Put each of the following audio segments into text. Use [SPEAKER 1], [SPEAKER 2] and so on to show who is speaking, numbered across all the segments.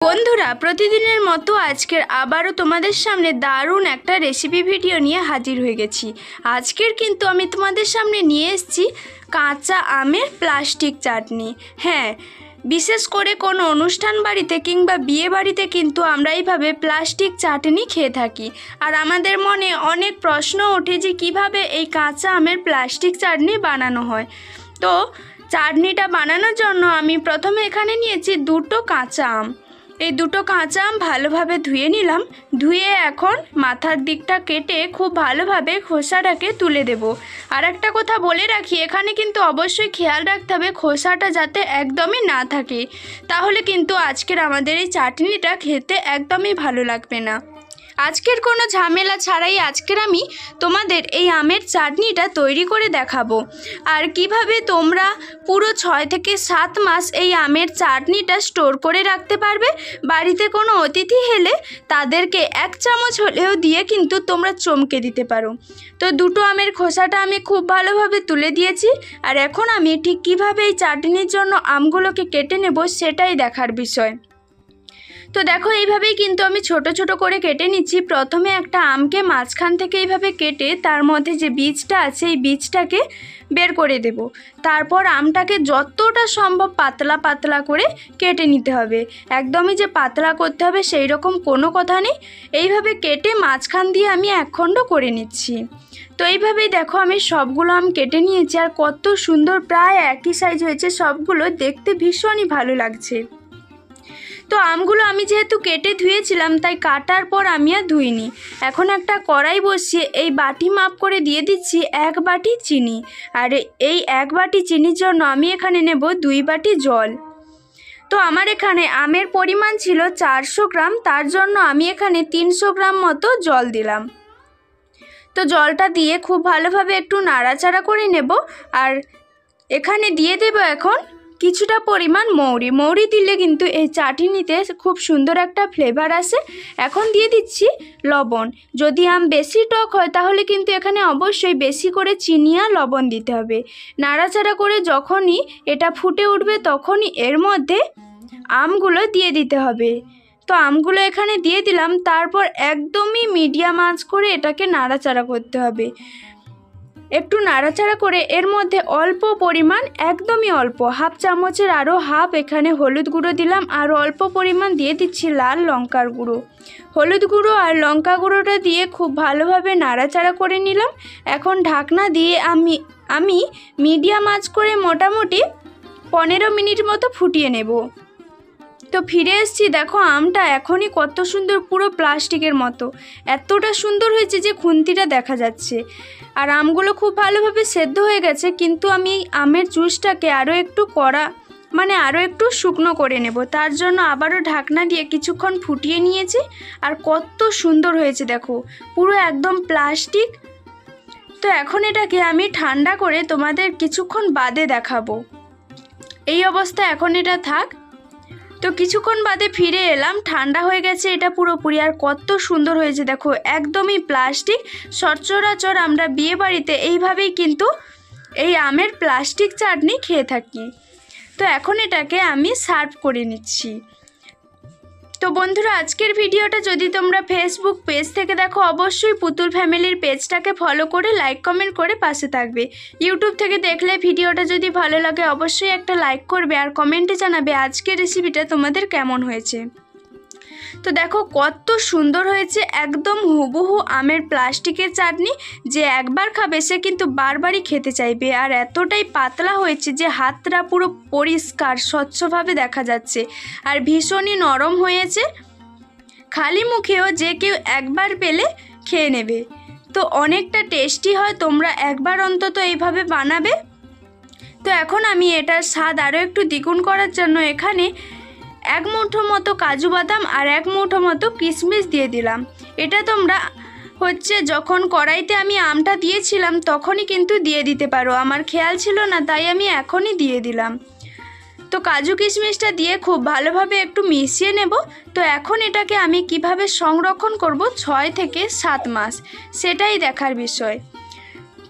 [SPEAKER 1] বন্ধুরা, প্রতিদিনের মতো আজকের আবারও তোমাদের সামনে দারুণ একটা রেসিপি ভিডিও নিয়ে হাজির হয়ে গেছি। আজকের কিন্তু আমি তোমাদের সামনে নিয়ে এসেছি কাঁচা আমের প্লাস্টিক চাটনি। হ্যাঁ, বিশেষ করে কোনো অনুষ্ঠান বাড়িতে কিংবা বিয়ে বাড়িতে কিন্তু আমরা এইভাবে প্লাস্টিক চাটনি খেয়ে থাকি। আর আমাদের মনে অনেক প্রশ্ন ওঠে যে কীভাবে এই কাঁচা আমের প্লাস্টিক চাটনি বানানো হয়। তো চাটনিটা বানানোর জন্য আমি প্রথমে এখানে নিয়েছি দুটো কাঁচা আম। এই দুটো কাঁচা আম ভালোভাবে ধুয়ে নিলাম। ধুয়ে এখন মাথার দিকটা কেটে খুব ভালোভাবে খোসাটাকে তুলে দেব। আর একটা কথা বলে রাখি, এখানে কিন্তু অবশ্যই খেয়াল রাখতে হবে খোসাটা যাতে একদমই না থাকে, তাহলে কিন্তু আজকের আমাদের এই চাটনিটা খেতে একদমই ভালো লাগবে না। আজকের কোনো ঝামেলা ছাড়াই আজকের আমি তোমাদের এই আমের চাটনিটা তৈরি করে দেখাবো। আর কিভাবে তোমরা পুরো 6 থেকে 7 মাস এই আমের চাটনিটা স্টোর করে রাখতে পারবে। বাড়িতে কোনো অতিথি এলে তাদেরকে 1 চামচ হলেও দিয়ে কিন্তু তোমরা চমকে দিতে পারো। তো দুটো আমের খোসাটা আমি খুব ভালোভাবে তুলে দিয়েছি। আর এখন আমি ঠিক কীভাবে এই চাটনির জন্য আমগুলোকে কেটে নেব সেটাই দেখার বিষয়। তো দেখো, এইভাবেই কিন্তু আমি ছোট ছোট করে কেটে নিচ্ছি। প্রথমে একটা আমকে মাঝখান থেকে এইভাবে কেটে তার মধ্যে যে বীজটা আছে এই বীজটাকে বের করে দেব। তারপর আমটাকে যতটা সম্ভব পাতলা পাতলা করে কেটে নিতে হবে। একদমই যে পাতলা করতে হবে সেই রকম কোনো কথা নেই। এইভাবে কেটে মাঝখান দিয়ে আমি একখণ্ড করে নিচ্ছি। তো এইভাবেই দেখো আমি সবগুলো আম কেটে নিয়েছি। আর কত সুন্দর, প্রায় একই সাইজ হয়েছে সবগুলো, দেখতে ভীষণই ভালো লাগছে। তো আমগুলো আমি যেহেতু কেটে ধুয়েছিলাম তাই কাটার পর আমি আর ধুইনি। এখন একটা কড়াই বসিয়ে এই বাটি মাপ করে দিয়ে দিচ্ছি 1 বাটি চিনি। আর এই 1 বাটি চিনির জন্য আমি এখানে নেব 2 বাটি জল। তো আমার এখানে আমের পরিমাণ ছিল 400 গ্রাম, তার জন্য আমি এখানে 300 গ্রাম মতো জল দিলাম। তো জলটা দিয়ে খুব ভালোভাবে একটু নাড়াচাড়া করে নেব। আর এখানে দিয়ে দেব এখন কিছুটা পরিমাণ মৌরি দিলে কিন্তু এই চাটনিতে খুব সুন্দর একটা ফ্লেভার আসে। এখন দিয়ে দিচ্ছি লবণ। যদি আম বেশি টক হয় তাহলে কিন্তু এখানে অবশ্যই বেশি করে চিনি আর লবণ দিতে হবে। নাড়াচাড়া করে যখনই এটা ফুটে উঠবে তখনই এর মধ্যে আমগুলো দিয়ে দিতে হবে। তো আমগুলো এখানে দিয়ে দিলাম। তারপর একদমই মিডিয়াম আঁচ করে এটাকে নাড়াচাড়া করতে হবে। একটু নাড়াচাড়া করে এর মধ্যে অল্প পরিমাণ, একদমই অল্প, 1/2 চামচের আরও হাফ এখানে হলুদ গুঁড়ো দিলাম। আর অল্প পরিমাণ দিয়ে দিচ্ছি লাল লঙ্কার গুঁড়ো। হলুদ গুঁড়ো আর লঙ্কা গুঁড়োটা দিয়ে খুব ভালোভাবে নাড়াচাড়া করে নিলাম। এখন ঢাকনা দিয়ে আমি মিডিয়াম আঁচ করে মোটামুটি 15 মিনিট মতো ফুটিয়ে নেব। তো ফিরে এসেছি। দেখো আমটা এখনই কত সুন্দর, পুরো প্লাস্টিকের মতো, এতটা সুন্দর হয়েছে যে খুন্তিটা দেখা যাচ্ছে। আর আমগুলো খুব ভালোভাবে সেদ্ধ হয়ে গেছে, কিন্তু আমি আমের জুসটাকে আরও একটু আরও একটু শুকনো করে নেব। তার জন্য আবারও ঢাকনা দিয়ে কিছুক্ষণ ফুটিয়ে নিয়েছি। আর কত সুন্দর হয়েছে দেখো, পুরো একদম প্লাস্টিক। তো এখন এটাকে আমি ঠান্ডা করে তোমাদের কিছুক্ষণ বাদে দেখাবো। এই অবস্থা এখন এটা থাক। তো কিছুক্ষণ বাদে ফিরে এলাম, ঠান্ডা হয়ে গেছে এটা পুরোপুরি। আর কত সুন্দর হয়েছে দেখো, একদমই প্লাস্টিক। সচরাচর আমরা বিয়ে বাড়িতে এইভাবেই কিন্তু এই আমের প্লাস্টিক চাটনি খেয়ে থাকি। তো এখন এটাকে আমি সার্ভ করে নিচ্ছি। তো বন্ধুরা, আজকের ভিডিওটা যদি তোমরা ফেসবুক পেজ থেকে দেখো অবশ্যই পুতুল ফ্যামিলির পেজটাকে ফলো করে লাইক কমেন্ট করে পাশে থাকবে। ইউটিউব থেকে দেখলে ভিডিওটা যদি ভালো লাগে অবশ্যই একটা লাইক করবে আর কমেন্টে জানাবে আজকের রেসিপিটা তোমাদের কেমন হয়েছে। তো দেখো কত সুন্দর হয়েছে, একদম হুবহু আমের প্লাস্টিকের চাটনি। যে একবার খাবে সে কিন্তু বারবারই খেতে চাইবে। আর এতটাই পাতলা হয়েছে যে হাতটা পুরো পরিষ্কার স্বচ্ছভাবে দেখা যাচ্ছে। আর ভীষণই নরম হয়েছে, খালি মুখেও যে কেউ একবার পেলে খেয়ে নেবে। তো অনেকটা টেস্টি হয়, তোমরা একবার অন্তত এইভাবে বানাবে। তো এখন আমি এটার স্বাদ আরও একটু দ্বিগুণ করার জন্য এখানে 1 মুঠো মতো কাজু বাদাম আর 1 মুঠো মতো কিশমিশ দিয়ে দিলাম। এটা তোমরা যখন কড়াইতে আমি আমটা দিয়েছিলাম তখনই কিন্তু দিয়ে দিতে পারো, আমার খেয়াল ছিল না তাই আমি এখনই দিয়ে দিলাম। তো কাজু কিশমিশটা দিয়ে খুব ভালোভাবে একটু মিশিয়ে নেব। তো এখন এটাকে আমি কিভাবে সংরক্ষণ করব 6 থেকে 7 মাস সেটাই দেখার বিষয়।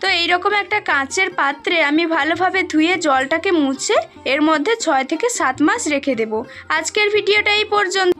[SPEAKER 1] তো এইরকম একটা কাঁচের পাত্রে আমি ভালোভাবে ধুয়ে জলটাকে মুছে এর মধ্যে 6 থেকে 7 মাস রেখে দেব। আজকের ভিডিওটা এই পর্যন্ত।